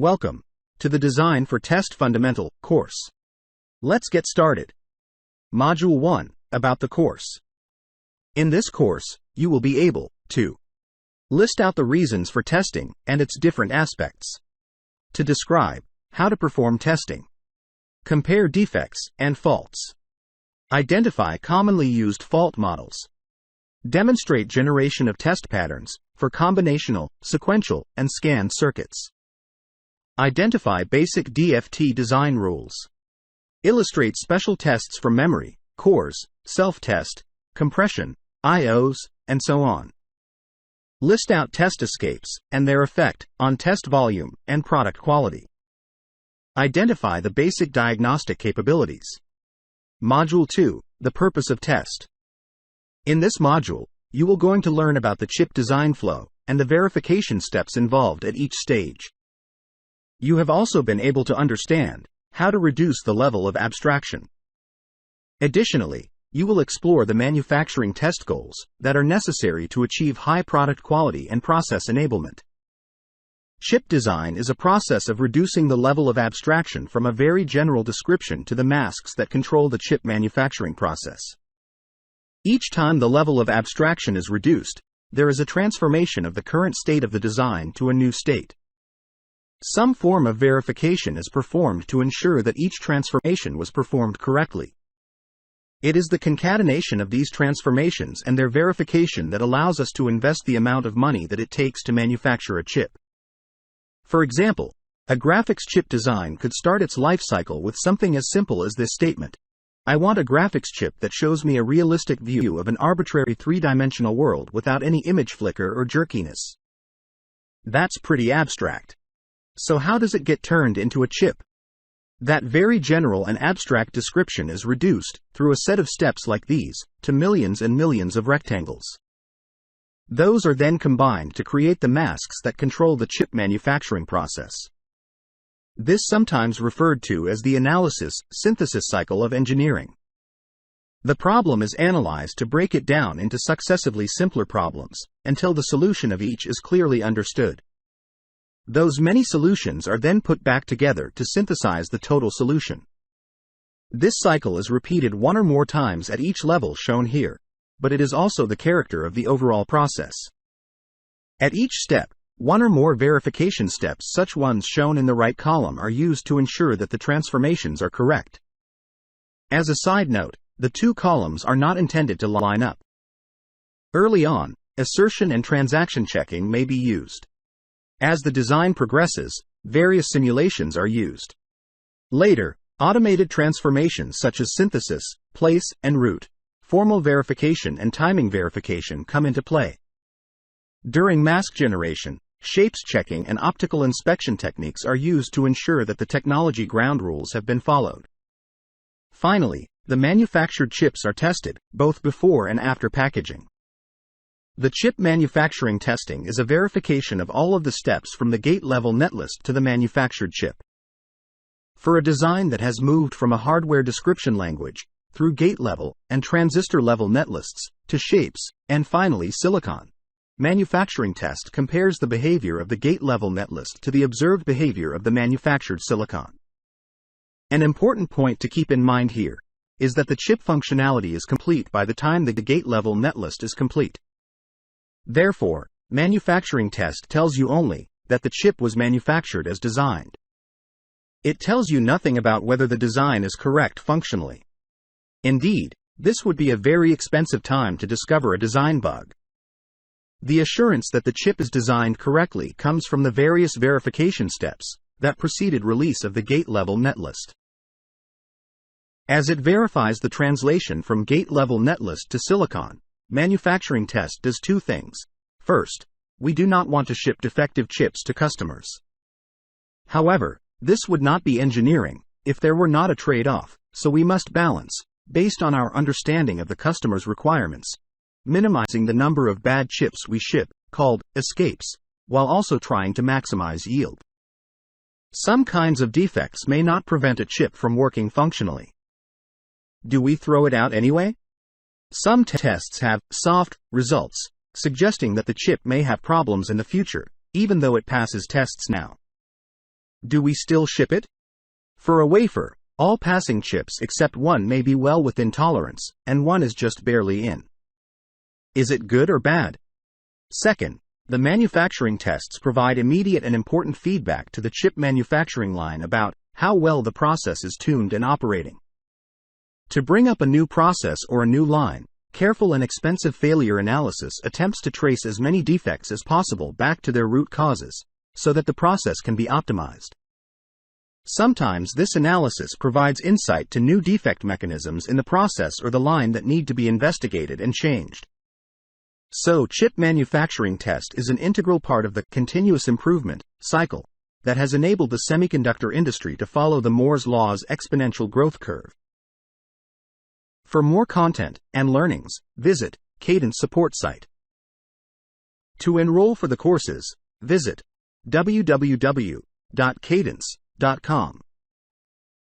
Welcome to the Design for Test Fundamental course. Let's get started. Module 1, about the course. In this course, you will be able to list out the reasons for testing and its different aspects, to describe how to perform testing, compare defects and faults, identify commonly used fault models, demonstrate generation of test patterns for combinational, sequential, and scanned circuits, identify basic DFT design rules, illustrate special tests for memory, cores, self-test, compression, IOs, and so on. List out test escapes and their effect on test volume and product quality. Identify the basic diagnostic capabilities. Module 2, the purpose of test. In this module, you will going to learn about the chip design flow and the verification steps involved at each stage. You have also been able to understand how to reduce the level of abstraction. Additionally, you will explore the manufacturing test goals that are necessary to achieve high product quality and process enablement. Chip design is a process of reducing the level of abstraction from a very general description to the masks that control the chip manufacturing process. Each time the level of abstraction is reduced, there is a transformation of the current state of the design to a new state. Some form of verification is performed to ensure that each transformation was performed correctly. It is the concatenation of these transformations and their verification that allows us to invest the amount of money that it takes to manufacture a chip. For example, a graphics chip design could start its life cycle with something as simple as this statement: I want a graphics chip that shows me a realistic view of an arbitrary three-dimensional world without any image flicker or jerkiness. That's pretty abstract. So how does it get turned into a chip? That very general and abstract description is reduced, through a set of steps like these, to millions and millions of rectangles. Those are then combined to create the masks that control the chip manufacturing process. This sometimes referred to as the analysis-synthesis cycle of engineering. The problem is analyzed to break it down into successively simpler problems, until the solution of each is clearly understood. Those many solutions are then put back together to synthesize the total solution. This cycle is repeated one or more times at each level shown here, but it is also the character of the overall process. At each step, one or more verification steps, such ones shown in the right column, are used to ensure that the transformations are correct. As a side note, the two columns are not intended to line up. Early on, assertion and transaction checking may be used. As the design progresses, various simulations are used. Later, automated transformations such as synthesis, place, and route, formal verification and timing verification come into play. During mask generation, shapes checking and optical inspection techniques are used to ensure that the technology ground rules have been followed. Finally, the manufactured chips are tested, both before and after packaging. The chip manufacturing testing is a verification of all of the steps from the gate-level netlist to the manufactured chip. For a design that has moved from a hardware description language, through gate-level and transistor-level netlists, to shapes, and finally silicon, manufacturing test compares the behavior of the gate-level netlist to the observed behavior of the manufactured silicon. An important point to keep in mind here is that the chip functionality is complete by the time the gate-level netlist is complete. Therefore, manufacturing test tells you only that the chip was manufactured as designed. It tells you nothing about whether the design is correct functionally. Indeed, this would be a very expensive time to discover a design bug. The assurance that the chip is designed correctly comes from the various verification steps that preceded release of the gate-level netlist. As it verifies the translation from gate-level netlist to silicon, manufacturing test does two things. First, we do not want to ship defective chips to customers. However, this would not be engineering if there were not a trade-off, so we must balance, based on our understanding of the customer's requirements, minimizing the number of bad chips we ship, called escapes, while also trying to maximize yield. Some kinds of defects may not prevent a chip from working functionally. Do we throw it out anyway? Some tests have soft results, suggesting that the chip may have problems in the future, even though it passes tests now. Do we still ship it? For a wafer, all passing chips except one may be well within tolerance, and one is just barely in. Is it good or bad? Second, the manufacturing tests provide immediate and important feedback to the chip manufacturing line about how well the process is tuned and operating. To bring up a new process or a new line, careful and expensive failure analysis attempts to trace as many defects as possible back to their root causes, so that the process can be optimized. Sometimes this analysis provides insight to new defect mechanisms in the process or the line that need to be investigated and changed. So, chip manufacturing test is an integral part of the continuous improvement cycle that has enabled the semiconductor industry to follow the Moore's Law's exponential growth curve. For more content and learnings, visit Cadence support site. To enroll for the courses, visit www.cadence.com.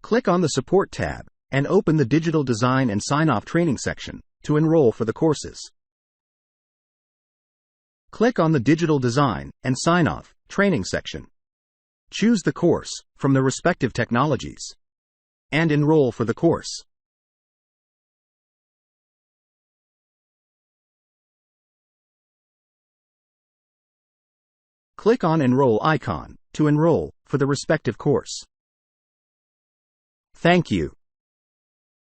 Click on the Support tab and open the Digital Design and Sign-Off Training section to enroll for the courses. Click on the Digital Design and Sign-Off Training section. Choose the course from the respective technologies and enroll for the course. Click on Enroll icon to enroll for the respective course. Thank you.